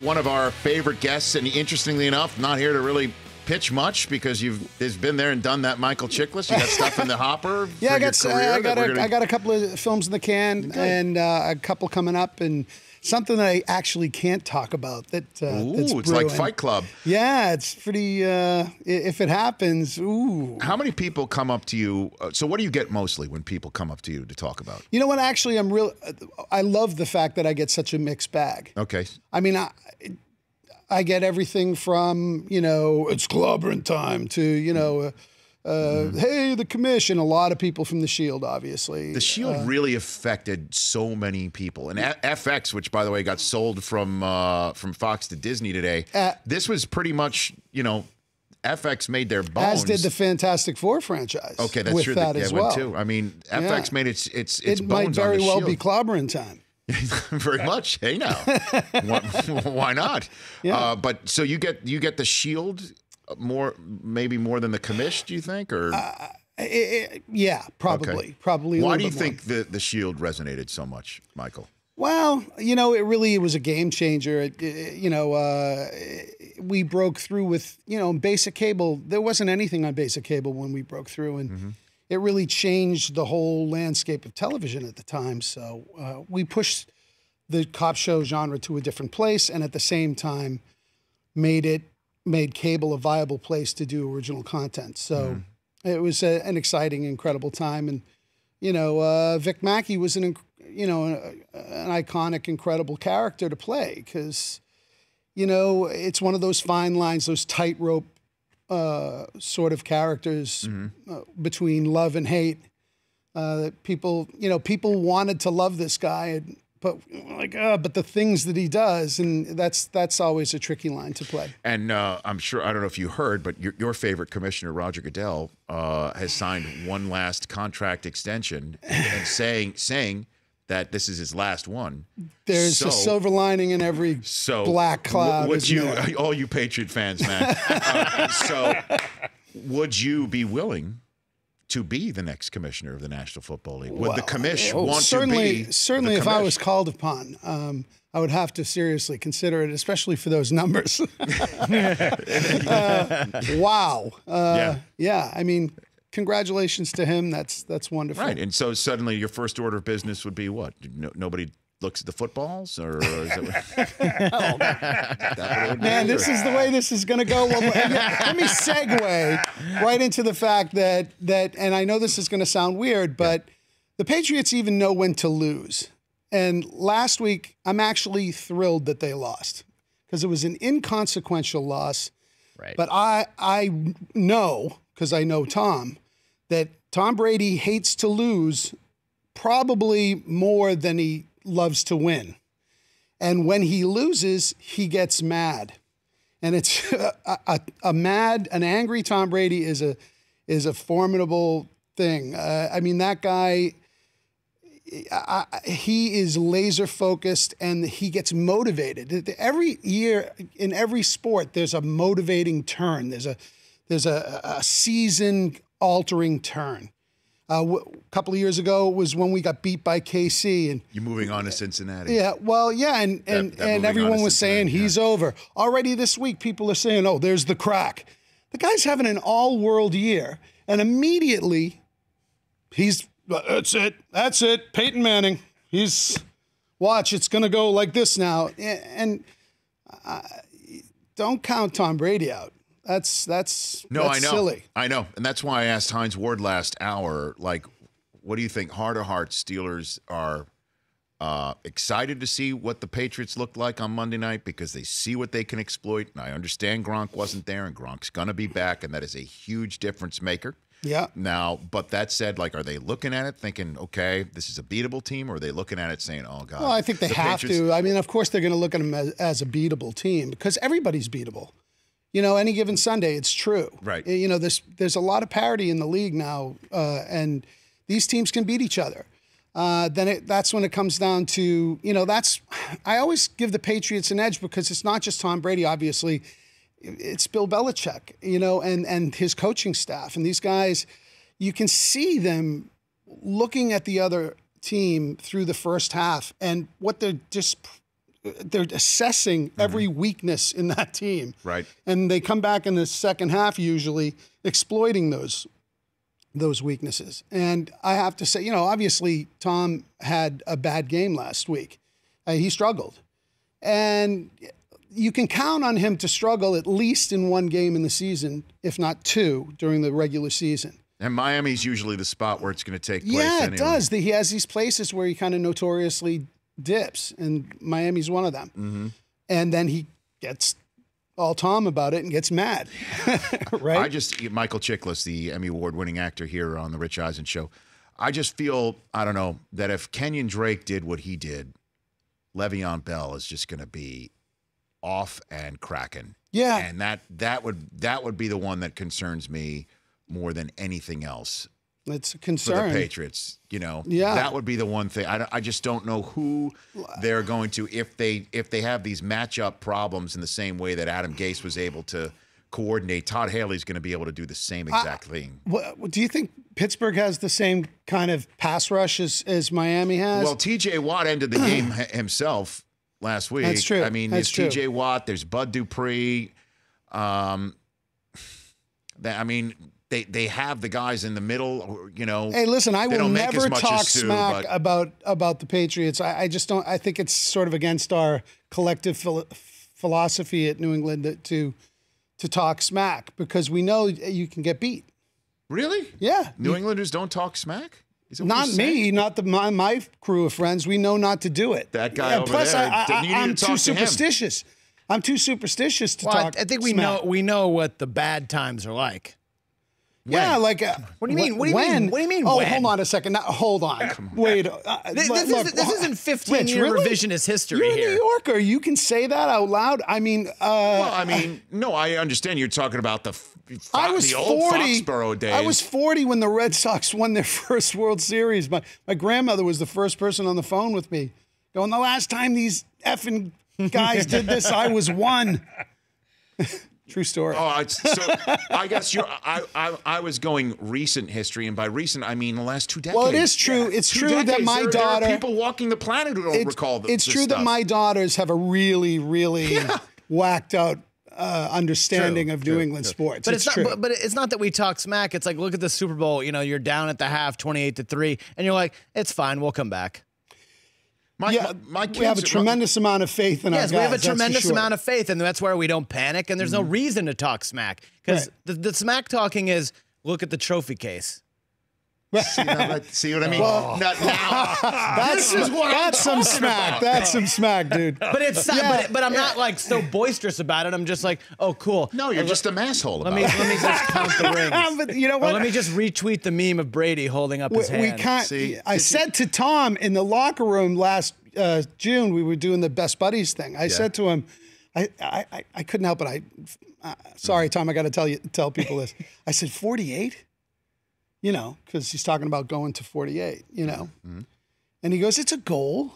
One of our favorite guests, and interestingly enough, not here to really pitch much because you've been there and done that, Michael Chiklis. You got stuff in the hopper. Yeah, I got a couple of films in the can, and a couple coming up, and something that I actually can't talk about. That's it's brewing. like Fight Club. Yeah, it's pretty. If it happens, ooh. How many people come up to you? So, what do you get mostly when people come up to you to talk about? You know what? Actually, I love the fact that I get such a mixed bag. Okay. I mean, I get everything from, it's clobbering time to, hey, the commission. A lot of people from the Shield, obviously. The Shield really affected so many people. And FX, which, by the way, got sold from Fox to Disney today, this was pretty much, FX made their bones. As did the Fantastic Four franchise. Okay, that's true. That as well. Too. I mean, FX made its bones on the Shield. It might very well be clobbering time. Very much. Hey, now, why not? Yeah. But so you get the Shield maybe more than the commish, do you think, or? Yeah, probably. Okay. Probably. Why do you think the Shield resonated so much, Michael? Well, it really was a game changer. We broke through with, basic cable. There wasn't anything on basic cable when we broke through, and it really changed the whole landscape of television at the time. So we pushed the cop show genre to a different place, and at the same time made cable a viable place to do original content. So it was an exciting, incredible time. And, Vic Mackey was an iconic, incredible character to play because, it's one of those fine lines, those tightrope sort of characters between love and hate. That people wanted to love this guy, but the things that he does, and that's always a tricky line to play. And I'm sure, I don't know if you heard, but your favorite commissioner, Roger Goodell, has signed one last contract extension and saying that this is his last one. There's a silver lining in every black cloud. All you Patriot fans, man. So would you be willing to be the next commissioner of the National Football League? Would the commish want to be? Certainly, if I was called upon, I would have to seriously consider it, especially for those numbers. Wow. Yeah. I mean, congratulations to him. That's wonderful. Right. And so suddenly your first order of business would be what? Nobody looks at the footballs, or is it? Man, this is the way this is going to go. Well, let me segue right into the fact that, and I know this is going to sound weird, but the Patriots even know when to lose. And last week, I'm actually thrilled that they lost because it was an inconsequential loss. Right. But I know, because I know Tom, that Tom Brady hates to lose probably more than he loves to win. And when he loses, he gets mad. And it's an angry Tom Brady is a formidable thing. I mean, that guy, he is laser focused and he gets motivated. Every year in every sport, there's a motivating turn. There's a season altering turn. A couple of years ago was when we got beat by KC, and you're moving on to Cincinnati. Yeah, well, yeah, and everyone was saying he's over. Already this week, people are saying, "Oh, there's the crack." The guy's having an all-world year, and immediately that's it. Peyton Manning. Watch, it's going to go like this now, and don't count Tom Brady out. That's silly. I know. And that's why I asked Hines Ward last hour, like, what do you think? Heart of heart, Steelers are excited to see what the Patriots look like on Monday night because they see what they can exploit. And I understand Gronk wasn't there, and Gronk's going to be back, and that is a huge difference maker. Yeah. Now, but that said, like, are they looking at it thinking, okay, this is a beatable team, or are they looking at it saying, oh, God? Well, I think they have to. I mean, of course they're going to look at them as a beatable team because everybody's beatable. Any given Sunday, it's true. Right. There's a lot of parity in the league now, and these teams can beat each other. That's when it comes down to, I always give the Patriots an edge because it's not just Tom Brady, obviously. It's Bill Belichick, and his coaching staff. And these guys, you can see them looking at the other team through the first half and what they're just they're assessing every weakness in that team. Right. And they come back in the second half, usually exploiting those weaknesses. And I have to say, obviously Tom had a bad game last week. He struggled. And you can count on him to struggle at least in one game in the season, if not two, during the regular season. And Miami's usually the spot where it's going to take place. Yeah, anyway. it does. He has these places where he kind of notoriously dips, and Miami's one of them. Mm-hmm. And then he gets all Tom about it and gets mad, right? Michael Chiklis, the Emmy Award-winning actor here on the Rich Eisen Show, I just feel, I don't know, that if Kenyon Drake did what he did, Le'Veon Bell is just going to be off and cracking. Yeah. And that would be the one that concerns me more than anything else. It's a concern for the Patriots. Yeah. That would be the one thing. I just don't know who they're going to, if they have these matchup problems in the same way that Adam Gase was able to coordinate. Todd Haley's going to be able to do the same exact thing. Do you think Pittsburgh has the same kind of pass rush as Miami has? Well, T.J. Watt ended the game himself last week. That's true. I mean, there's T.J. Watt, there's Bud Dupree. They have the guys in the middle, Hey, listen, I will never talk smack about the Patriots. I just don't. I think it's sort of against our collective philosophy at New England to talk smack, because we know you can get beat. Really? Yeah. New Englanders don't talk smack? Not me, not my crew of friends. We know not to do it. That guy over plus, there. I'm too superstitious. I'm too superstitious to talk. I think smack. we know what the bad times are like. Yeah, like what do you mean? What do you mean? Oh, when? hold on a second. Now, hold on. Wait. This isn't 15-year revisionist history You're here. a New Yorker. You can say that out loud. I mean, no, I understand you're talking about the old Foxborough days. I was 40 when the Red Sox won their first World Series. My grandmother was the first person on the phone with me, going, "The last time these effing guys did this, I was 1." True story. Oh, so I guess I was going recent history, and by recent I mean the last 2 decades. Well, it is true. It's true that my daughter. There are people walking the planet who don't recall this. It's true that my daughters have a really, really whacked out understanding of New England sports. But it's true. But it's not that we talk smack. It's like, look at the Super Bowl. You're down at the half, 28-3, and you're like, it's fine, we'll come back. My kids we have a tremendous amount of faith in our guys. Yes, we have a tremendous amount of faith, and that's where we don't panic, and there's no reason to talk smack. Because the smack talking is, look at the trophy case. See what I mean? Well, that's some smack. That's some smack, dude. But it's not, but I'm not like so boisterous about it. I'm just like, oh, cool. No, you're just an asshole. Let me just count the rings. But you know what? Or let me just retweet the meme of Brady holding up his hand. We can't. I said to Tom in the locker room last June, we were doing the best buddies thing. I said to him, I couldn't help it. Sorry, Tom, I got to tell people this. I said 48. Because he's talking about going to 48, And he goes, it's a goal.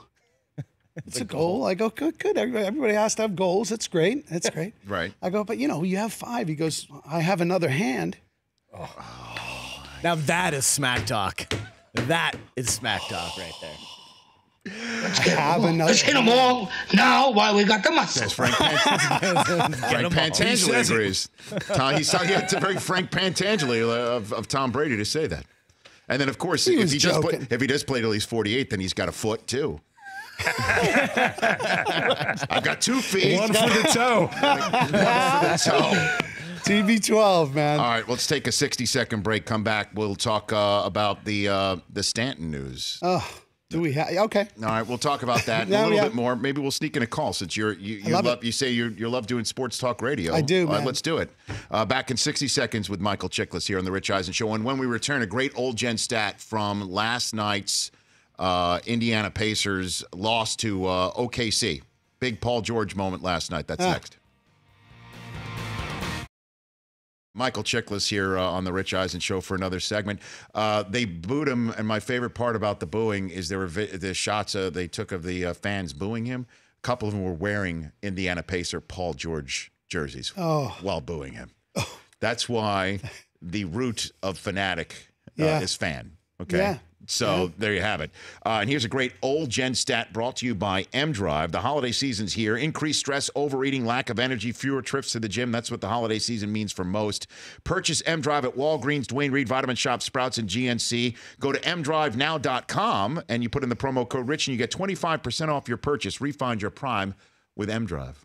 It's a goal. I go, good. Everybody has to have goals. That's great. That's great. Right. I go, but you have 5. He goes, I have another hand. Oh. Now that is smack talk. That is smack talk right there. Let's hit them all now while we got the muscle. Yes, Frank Pantangeli agrees. He's talking to very Frank Pantangeli of Tom Brady to say that. And then, of course, if he does play till he's 48, then he's got a foot, too. I've got 2 feet. One for the toe. TB12, man. All right, let's take a 60-second break. Come back. We'll talk about the Stanton news. Oh. Do we have? Okay. All right, we'll talk about that a little bit more. Maybe we'll sneak in a call since you say you love doing sports talk radio. I do, man. Let's do it. Back in 60 seconds with Michael Chiklis here on the Rich Eisen Show. And when we return, a great old gen stat from last night's Indiana Pacers loss to OKC. Big Paul George moment last night. That's next. Michael Chiklis here on the Rich Eisen Show for another segment. They booed him, and my favorite part about the booing is there were the shots they took of the fans booing him. A couple of them were wearing Indiana Pacer Paul George jerseys while booing him. That's why the root of fanatic is fan. Okay, So there you have it. And here's a great old gen stat brought to you by M-Drive. The holiday season's here. Increased stress, overeating, lack of energy, fewer trips to the gym. That's what the holiday season means for most. Purchase M-Drive at Walgreens, Duane Reade, Vitamin Shoppe, Sprouts, and GNC. Go to mdrivenow.com and you put in the promo code RICH and you get 25% off your purchase. Refund your Prime with M-Drive.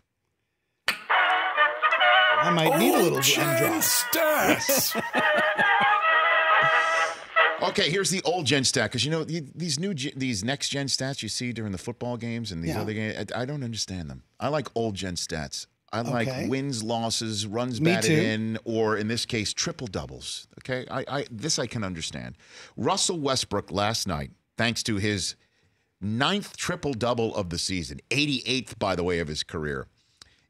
I might need a little M-Drive. Stats. Okay, here's the old gen stat, because these next gen stats you see during the football games and these other games, I don't understand them. I like old gen stats. I like wins, losses, runs batted in, or in this case, triple doubles. Okay, this I can understand. Russell Westbrook last night, thanks to his 9th triple double of the season, 88th by the way of his career.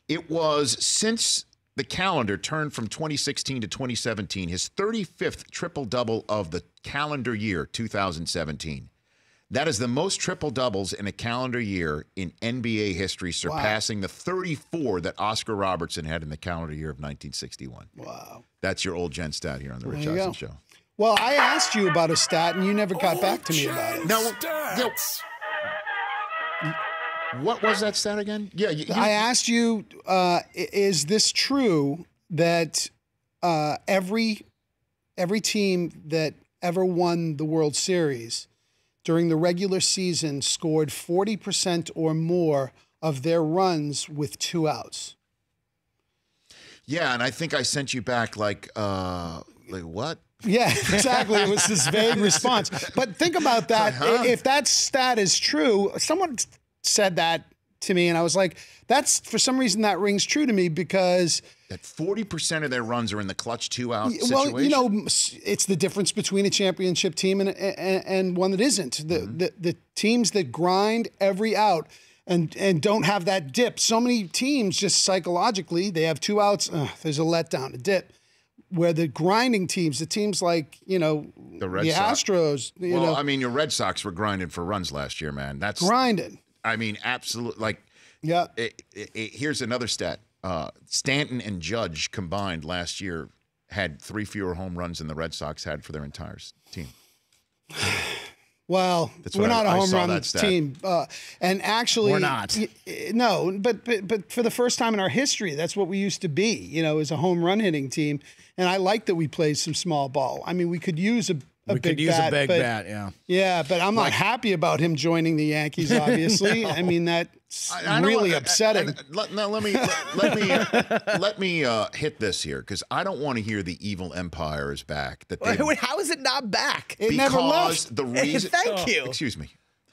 It was since the calendar turned from 2016 to 2017, his 35th triple-double of the calendar year, 2017. That is the most triple-doubles in a calendar year in NBA history, surpassing the 34 that Oscar Robertson had in the calendar year of 1961. Wow. That's your old gen stat here on the Rich Eisen Show. Well, I asked you about a stat, and you never got back to me about it. No, what was that stat again? Yeah, I asked you, is this true that every team that ever won the World Series during the regular season scored 40% or more of their runs with 2 outs? Yeah, and I think I sent you back like what? Yeah, exactly. It was this vague response. But think about that. If that stat is true, someone said that to me, and I was like, that's, for some reason, that rings true to me, because that 40% of their runs are in the clutch 2-out situation. Well, it's the difference between a championship team and one that isn't. The teams that grind every out and don't have that dip. So many teams just psychologically, they have 2 outs, there's a letdown, a dip. Where the grinding teams, the teams like, the Astros. I mean, your Red Sox were grinding for runs last year, man. That's grinding. I mean, absolutely. Here's another stat. Stanton and Judge combined last year had 3 fewer home runs than the Red Sox had for their entire team. Well, we're not a home run team, and actually, we're not. No, but for the first time in our history, that's what we used to be. As a home run hitting team, and I like that we played some small ball. I mean, we could use a big bat, yeah. Yeah, but I'm not happy about him joining the Yankees. Obviously, no. I mean that's really upsetting. Let me hit this here, because I don't want to hear the evil empire is back. Wait, how is it not back? It never left. The reason. Thank you. Excuse me.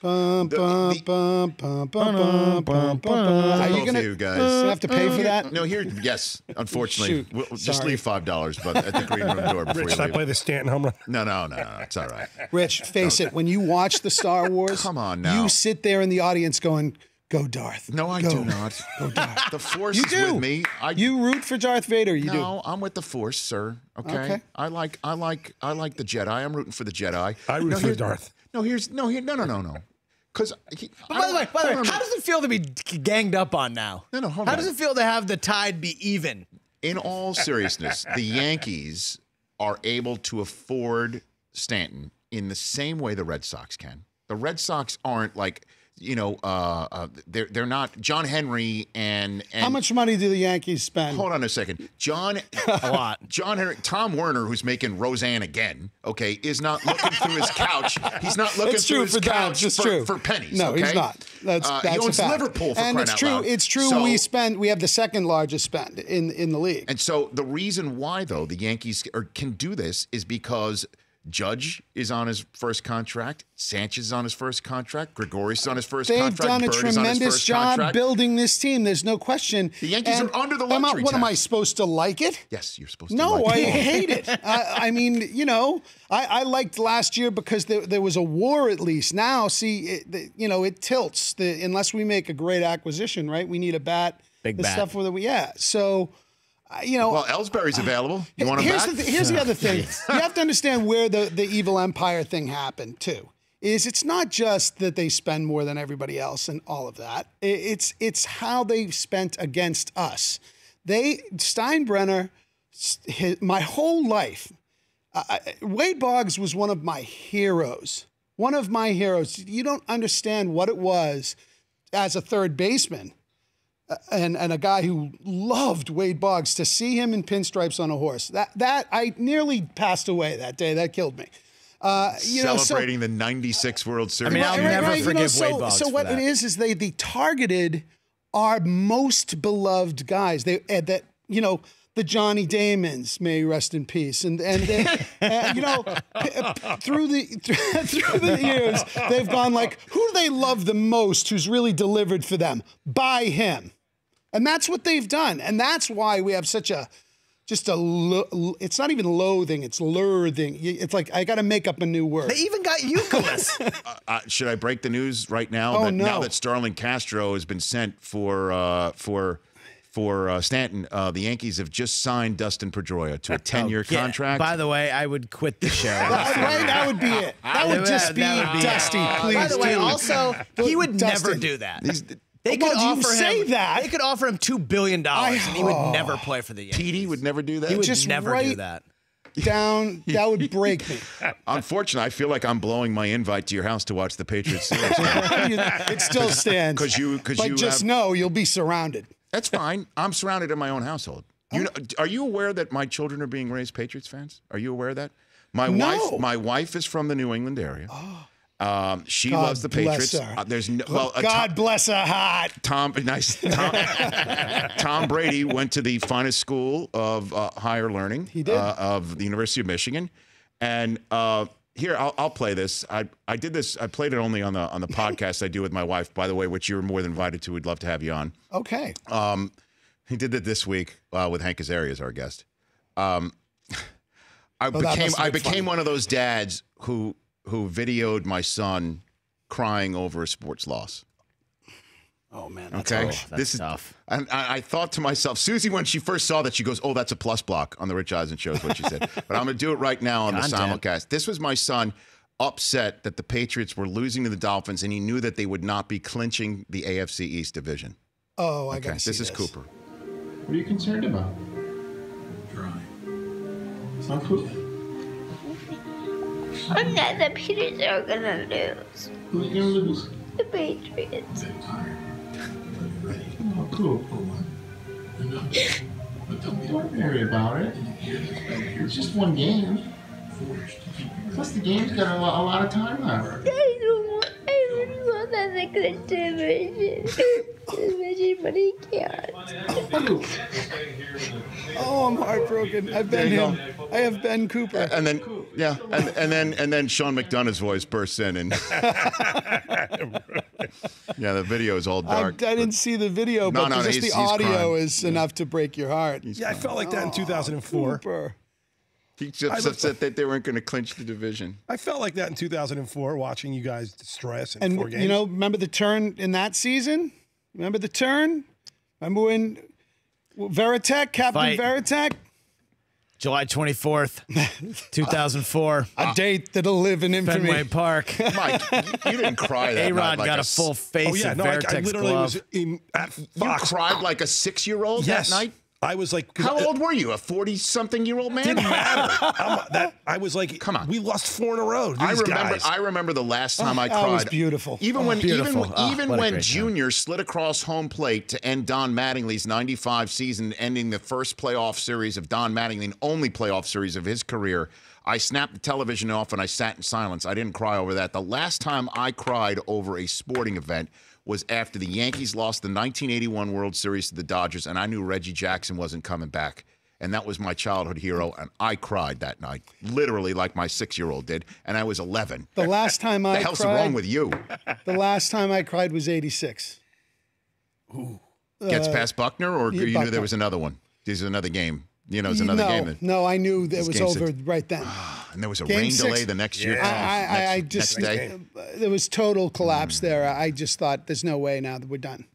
Are you gonna have to pay for that? No, yes. Unfortunately, we'll just leave $5, but at the green room door before Rich, you leave. I play the Stanton home run. No, it's all right. Rich, face it. When you watch the Star Wars, come on now, you sit there in the audience going, "Go Darth." No, I do not. Go Darth. The Force is with me. You root for Darth Vader. You do. No, I'm with the Force, sir. Okay. I like the Jedi. I'm rooting for the Jedi. I root for Darth. No. Because, by the way, how does it feel to be ganged up on now? No, hold on. How does it feel to have the tide be even? In all seriousness, the Yankees are able to afford Stanton in the same way the Red Sox can. The Red Sox aren't like, they're not John Henry and how much money do the Yankees spend? Hold on a second. A lot. John Henry, Tom Werner, who's making Roseanne again, okay, is not looking through his couch. He's not looking through his couch for pennies. No, okay? he's not. That's he owns a fact. Liverpool, for and crying it's out true. loud. It's true. So, we have the second largest spend in the league. And so the reason why, though, the Yankees can do this is because Judge is on his first contract. Sanchez is on his first contract. Gregorius is on his first contract. They've done a tremendous job building this team. There's no question. The Yankees are under the luxury tax. What, am I supposed to like it? Yes, you're supposed to like it. No, I hate it. I mean, I liked last year because there was a war at least. Now, see, it tilts. Unless we make a great acquisition, right? We need a bat. Big bat. So... well, Ellsbury's available. You want him back? Here's the other thing. You have to understand where the evil empire thing happened too. It's not just that they spend more than everybody else and all of that. It's how they spent against us. Steinbrenner, my whole life, Wade Boggs was one of my heroes one of my heroes. You don't understand what it was as a third baseman and a guy who loved Wade Boggs to see him in pinstripes on a horse. That I nearly passed away that day. That killed me. Celebrating the 96 World Series. I mean, I'll never forgive Wade Boggs So for what that. it is they targeted our most beloved guys. They that the Johnny Damons, may he rest in peace, and they, through the years they've gone like, who do they love the most? Who's really delivered for them? Buy him, and that's what they've done, and that's why we have such a. It's not even loathing, it's loathing. It's like, I got to make up a new word. They even got Chiklis. Should I break the news right now? Now that Starlin Castro has been sent for Stanton, the Yankees have just signed Dustin Pedroia to a 10-year contract. By the way, I would quit the show. Right, that would be it. That would just be Dusty, please. By the way, dude. also, he would Dustin. never do that. They could They could offer him $2 billion, and he would never play for the Yankees. Petey would never do that. He would Just never do that. Down, that would break me. Unfortunately, I feel like I'm blowing my invite to your house to watch the Patriots series. It still stands. But just know you'll be surrounded. That's fine. I'm surrounded in my own household. Are you aware that my children are being raised Patriots fans? Are you aware of that? My wife is from the New England area. She loves the Patriots. There's God bless her heart. Tom Brady went to the finest school of higher learning. He did. Of the University of Michigan, and here I'll play this. I did this. I played it only on the podcast I do with my wife, by the way, which you're more than invited to. We'd love to have you on. Okay. He did it this week with Hank Azaria as our guest. I became one of those dads who videoed my son crying over a sports loss. Oh man, that's This is tough. And I thought to myself, Susie, when she first saw that, she goes, "Oh, that's a plus block on the Rich Eisen show," is what she said. But I'm going to do it right now on the simulcast. This was my son upset that the Patriots were losing to the Dolphins, and he knew that they would not be clinching the AFC East division. Oh, I got to see this. This is Cooper. What are you concerned about? Dry. It's not cool. I'm not the Patriots are gonna lose. Who's gonna lose? The Patriots. They're tired. Ready. Oh, cool. But don't worry about it. It's just one game. Plus, the game's got a lot of time left. I really want that to clinch division, but he can't. Oh, I'm heartbroken. I've been him. I have Ben Cooper. And then, and then Sean McDonough's voice bursts in, and the video is all dark. I didn't see the video, but just the audio is enough to break your heart. I felt like that in 2004. Cooper. He just upset that they weren't going to clinch the division. I felt like that in 2004, watching you guys destroy us in 4 games. Remember the turn in that season? Remember the turn? Remember when Veritek, Captain Veritek? July 24th, 2004. A date that'll live in infamy. Fenway Park. Mike, you didn't cry that A-Rod night. got a full face of Veritek's I literally glove. was at You Fox. cried like a 6-year-old that night? I was like, how old were you? A 40-something-year-old man? Didn't matter. I was like, come on, we lost 4 in a row. I remember the last time I cried. That was beautiful. Even when great Junior slid across home plate to end Don Mattingly's '95 season, ending the first playoff series of Don Mattingly, and only playoff series of his career, I snapped the television off and I sat in silence. I didn't cry over that. The last time I cried over a sporting event was after the Yankees lost the 1981 World Series to the Dodgers, and I knew Reggie Jackson wasn't coming back. And that was my childhood hero, and I cried that night, literally like my 6-year-old did, and I was 11. The last time I cried... The hell's wrong with you? The last time I cried was 86. Ooh. Gets past Buckner, or you knew there was another one? This is another game. It was another game. No, I knew that it was over right then. And there was a rain delay the next year. Next day. There was total collapse there. I just thought, there's no way now that we're done.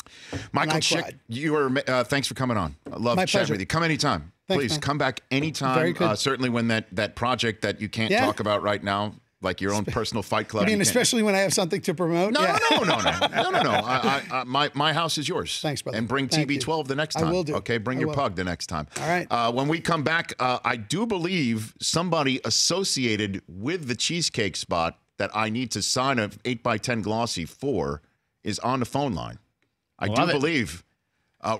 Michael Chick, you were. Thanks for coming on. I love chatting with you. Come anytime. Thanks, please man. come back anytime. Certainly when that project that you can't talk about right now, like your own personal fight club. I mean, especially when I have something to promote. No. My house is yours. Thanks, brother. And bring TB12 the next time. I will do. Okay, bring your pug the next time. All right. When we come back, I do believe somebody associated with the cheesecake spot that I need to sign a 8x10 glossy for is on the phone line. I do Love it. believe.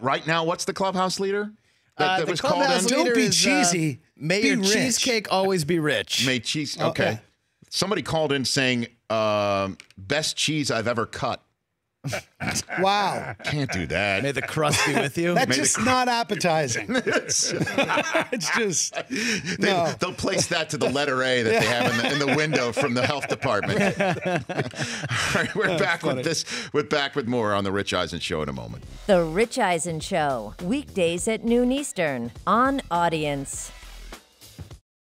Right now, what's the clubhouse leader that The was called clubhouse in? leader Don't be is, cheesy. May Be your rich. cheesecake always be rich. May cheese. Okay. yeah. Somebody called in saying, best cheese I've ever cut. Wow. Can't do that. May the crust be with you. That's just not appetizing. It's just no. They'll place that to the letter A that they have in the window from the health department. All right, we're back with this. We're back with more on the Rich Eisen Show in a moment. The Rich Eisen Show, weekdays at noon Eastern on Audience.